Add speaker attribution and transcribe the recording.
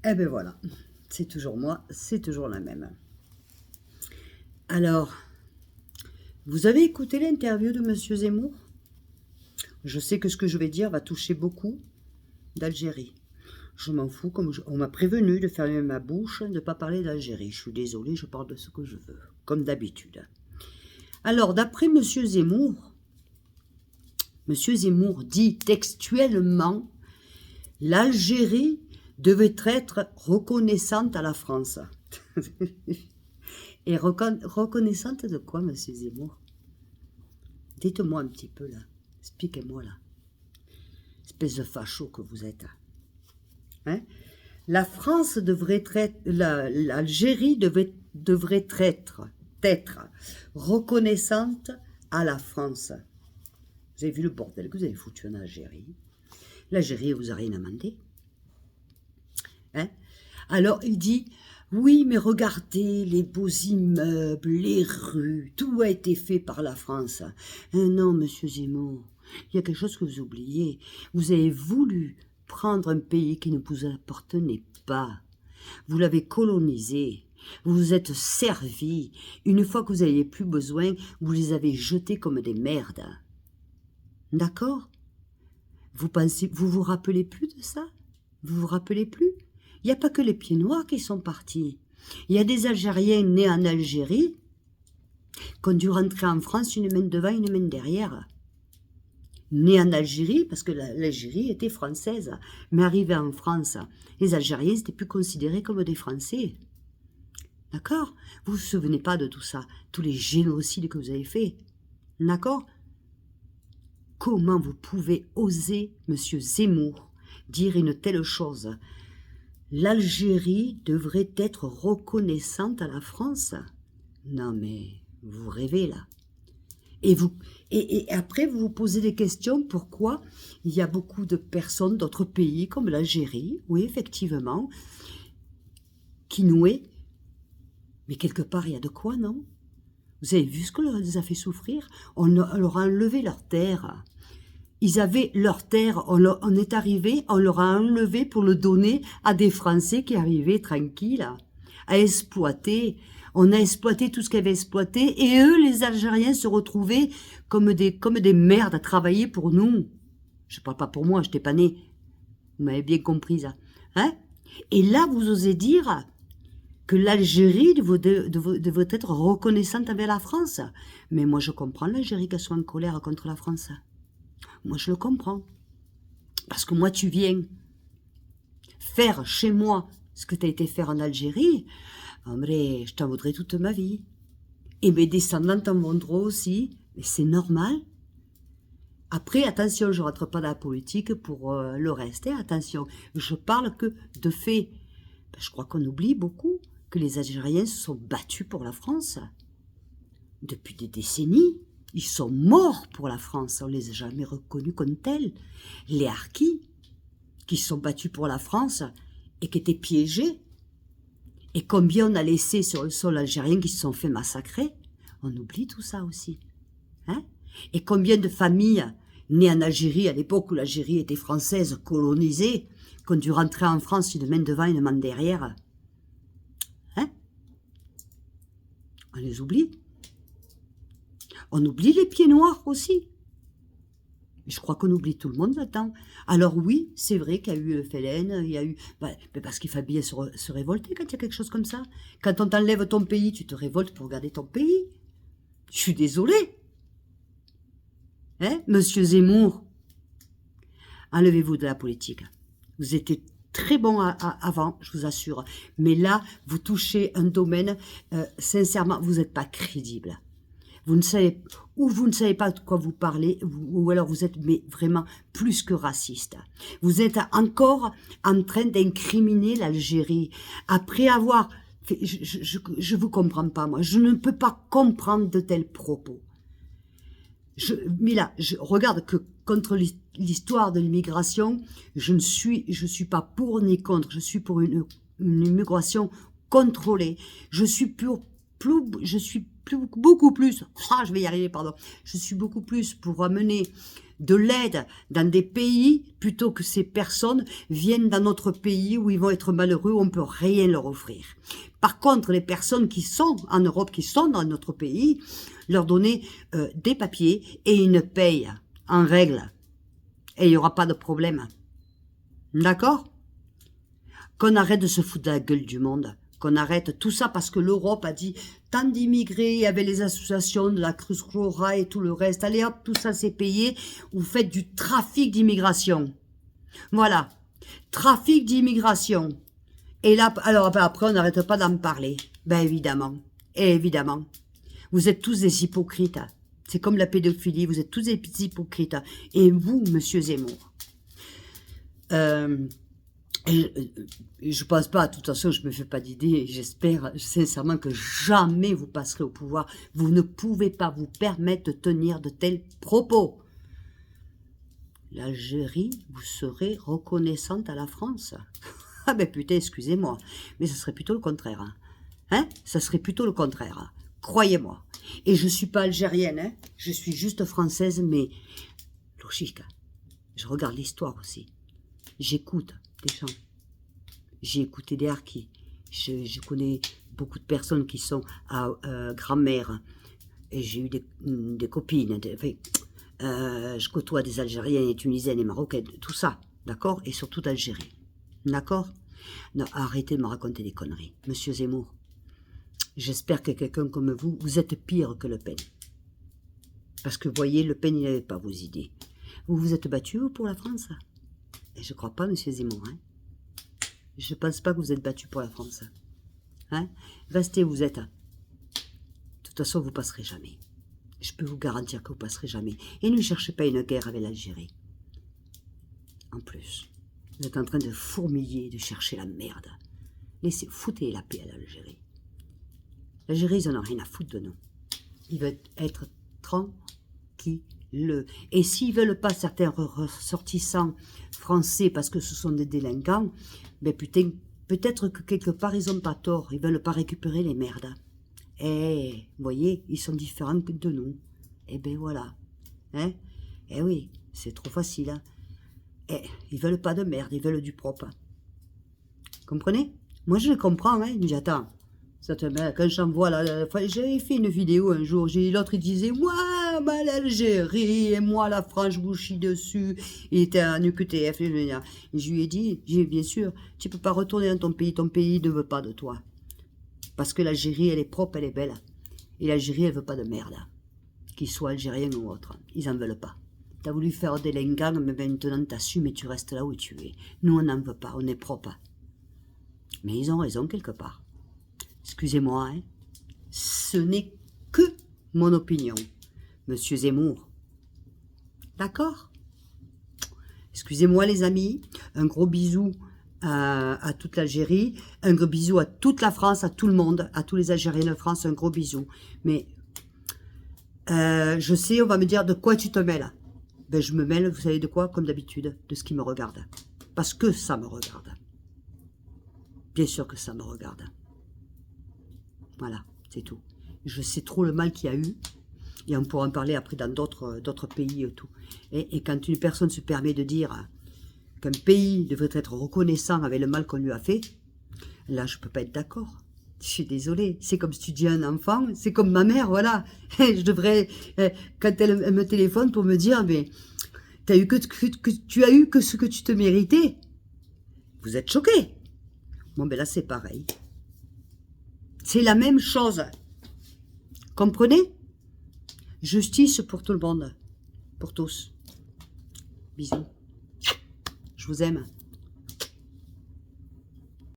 Speaker 1: Eh ben voilà, c'est toujours moi, c'est toujours la même. Alors, vous avez écouté l'interview de Monsieur Zemmour? Je sais que ce que je vais dire va toucher beaucoup d'Algérie. Je m'en fous, on m'a prévenu de fermer ma bouche, de ne pas parler d'Algérie. Je suis désolée, je parle de ce que je veux, comme d'habitude. Alors, d'après Monsieur Zemmour dit textuellement « L'Algérie devait être reconnaissante à la France. » Et reconnaissante de quoi, Monsieur Zemmour? Dites-moi un petit peu, là. Expliquez-moi, là. Espèce de facho que vous êtes. Hein? La France devrait être... L'Algérie devrait être reconnaissante à la France. Vous avez vu le bordel que vous avez foutu en Algérie? L'Algérie vous a rien demandé. Hein? Alors, il dit... Oui, mais regardez les beaux immeubles, les rues, tout a été fait par la France. Non, Monsieur Zemmour, il y a quelque chose que vous oubliez. Vous avez voulu prendre un pays qui ne vous appartenait pas. Vous l'avez colonisé. Vous vous êtes servi. Une fois que vous n'aviez plus besoin, vous les avez jetés comme des merdes. D'accord? Vous vous rappelez plus de ça? Vous vous rappelez plus? Il n'y a pas que les pieds noirs qui sont partis. Il y a des Algériens nés en Algérie qui ont dû rentrer en France une main devant, une main derrière. Nés en Algérie, parce que l'Algérie était française, mais arrivés en France, les Algériens n'étaient plus considérés comme des Français. D'accord? Vous ne vous souvenez pas de tout ça, tous les génocides que vous avez faits. D'accord? Comment vous pouvez oser, Monsieur Zemmour, dire une telle chose? L'Algérie devrait être reconnaissante à la France. Non mais, vous rêvez là. Et après, vous vous posez des questions, pourquoi il y a beaucoup de personnes d'autres pays, comme l'Algérie, oui, effectivement, qui nouaient. Mais quelque part, il y a de quoi, non? Vous avez vu ce que les a fait souffrir? On leur a enlevé leur terre. Ils avaient leur terre, on est arrivé, on leur a enlevé pour le donner à des Français qui arrivaient tranquilles, à exploiter. On a exploité tout ce qu'ils avaient exploité, et eux, les Algériens, se retrouvaient comme des merdes à travailler pour nous. Je parle pas pour moi, je n'étais pas née. Vous m'avez bien compris, ça. Hein? Et là, vous osez dire que l'Algérie devrait être reconnaissante envers la France. Mais moi, je comprends l'Algérie qu'elle soit en colère contre la France. Moi, je le comprends. Parce que moi, tu viens faire chez moi ce que tu as été faire en Algérie, hombre, je t'en voudrais toute ma vie. Et mes descendants t'en voudront aussi. Mais c'est normal. Après, attention, je ne rentre pas dans la politique pour le reste. Hein, attention, je parle que de fait. Ben, je crois qu'on oublie beaucoup que les Algériens se sont battus pour la France. Depuis des décennies. Ils sont morts pour la France, on ne les a jamais reconnus comme tels. Les harkis, qui se sont battus pour la France et qui étaient piégés. Et combien on a laissé sur le sol algérien qui se sont fait massacrer? On oublie tout ça aussi. Hein? Et combien de familles nées en Algérie, à l'époque où l'Algérie était française, colonisée, qui ont dû rentrer en France une main devant, une main derrière? Hein? On les oublie. On oublie les pieds noirs aussi. Je crois qu'on oublie tout le monde là-dedans. Alors oui, c'est vrai qu'il y a eu le FLN, il y a eu... parce qu'il fallait bien se révolter quand il y a quelque chose comme ça. Quand on t'enlève ton pays, tu te révoltes pour garder ton pays. Je suis désolée. Hein, Monsieur Zemmour? Enlevez-vous de la politique. Vous étiez très bon avant, je vous assure. Mais là, vous touchez un domaine, sincèrement, vous n'êtes pas crédible. Vous ne savez pas de quoi vous parlez, ou alors vous êtes vraiment plus que raciste. Vous êtes encore en train d'incriminer l'Algérie. Après avoir... Je vous comprends pas, moi. Je ne peux pas comprendre de tels propos. Mais là, je regarde que contre l'histoire de l'immigration, je suis pas pour ni contre. Je suis pour une immigration contrôlée. Je suis beaucoup plus, je vais y arriver, pardon, je suis beaucoup plus pour amener de l'aide dans des pays, plutôt que ces personnes viennent dans notre pays où ils vont être malheureux, où on ne peut rien leur offrir. Par contre, les personnes qui sont en Europe, qui sont dans notre pays, leur donner des papiers et une paye en règle. Et il n'y aura pas de problème. D'accord? Qu'on arrête de se foutre de la gueule du monde. Qu'on arrête tout ça parce que l'Europe a dit tant d'immigrés, il y avait les associations de la Cruz Roja et tout le reste. Allez hop, tout ça c'est payé. Vous faites du trafic d'immigration. Voilà. Trafic d'immigration. Et là, alors après, on n'arrête pas d'en parler. Ben évidemment. Évidemment. Vous êtes tous des hypocrites. C'est comme la pédophilie, vous êtes tous des petits hypocrites. Et vous, monsieur Zemmour, je pense pas, de toute façon, je me fais pas d'idée, j'espère sincèrement que jamais vous passerez au pouvoir. Vous ne pouvez pas vous permettre de tenir de tels propos. L'Algérie, vous serez reconnaissante à la France. Ah ben putain, excusez-moi, mais ce serait plutôt le contraire. Hein, ça serait plutôt le contraire. Croyez-moi. Et je suis pas algérienne, hein. Je suis juste française, mais logique. Je regarde l'histoire aussi. J'écoute des gens. J'ai écouté des harkis. Je connais beaucoup de personnes qui sont à grand-mère. Et j'ai eu des copines. Je côtoie des Algériennes, des Tunisiennes, des Marocaines, tout ça. D'accord? Et surtout d'Algérie. D'accord? Non, arrêtez de me raconter des conneries. Monsieur Zemmour, j'espère que quelqu'un comme vous, vous êtes pire que Le Pen. Parce que, voyez, Le Pen, il n'avait pas vos idées. Vous vous êtes battu pour la France? Et je ne crois pas, monsieur Zemmour. Hein. Je ne pense pas que vous êtes battu pour la France. Hein. Restez où vous êtes. De toute façon, vous ne passerez jamais. Je peux vous garantir que vous ne passerez jamais. Et ne cherchez pas une guerre avec l'Algérie. En plus, vous êtes en train de fourmiller, de chercher la merde. Laissez, foutez la paix à l'Algérie. L'Algérie, ils n'en ont rien à foutre de nous. Ils veulent être tranquilles. Et s'ils ne veulent pas certains ressortissants français parce que ce sont des délinquants, ben putain, peut-être que quelque part ils n'ont pas tort, ils ne veulent pas récupérer les merdes. Eh, vous voyez, ils sont différents de nous. Eh ben voilà. Hein? Eh oui, c'est trop facile. Hein? Eh, ils veulent pas de merde, ils veulent du propre. Comprenez? Moi je le comprends, hein. Je dis, attends. Quand j'envoie j'avais fait une vidéo un jour, l'autre il disait, moi, l'Algérie, et moi, la France, je chie dessus. Il était un UQTF, et je lui ai dit, bien sûr, tu peux pas retourner dans ton pays ne veut pas de toi. Parce que l'Algérie, elle est propre, elle est belle. Et l'Algérie, elle veut pas de merde. Qu'il soit algérien ou autre, ils en veulent pas. T'as voulu faire des lingangs, mais maintenant t'assumes et tu restes là où tu es. Nous, on n'en veut pas, on est propre. Mais ils ont raison quelque part. Excusez-moi, hein. Ce n'est que mon opinion, monsieur Zemmour. D'accord? Excusez-moi les amis, un gros bisou à toute l'Algérie, un gros bisou à toute la France, à tout le monde, à tous les Algériens de France, un gros bisou. Mais je sais, on va me dire de quoi tu te mêles. Ben, je me mêle, vous savez de quoi? Comme d'habitude, de ce qui me regarde. Parce que ça me regarde. Bien sûr que ça me regarde. Voilà, c'est tout. Je sais trop le mal qu'il y a eu. Et on pourra en parler après dans d'autres pays et tout. Et quand une personne se permet de dire qu'un pays devrait être reconnaissant avec le mal qu'on lui a fait, là, je peux pas être d'accord. Je suis désolée. C'est comme si tu dis à un enfant, c'est comme ma mère, voilà. Je devrais, quand elle me téléphone pour me dire, mais tu as eu que ce que tu te méritais. Vous êtes choqués. Bon, ben là, c'est pareil. C'est la même chose. Comprenez? Justice pour tout le monde. Pour tous. Bisous. Je vous aime.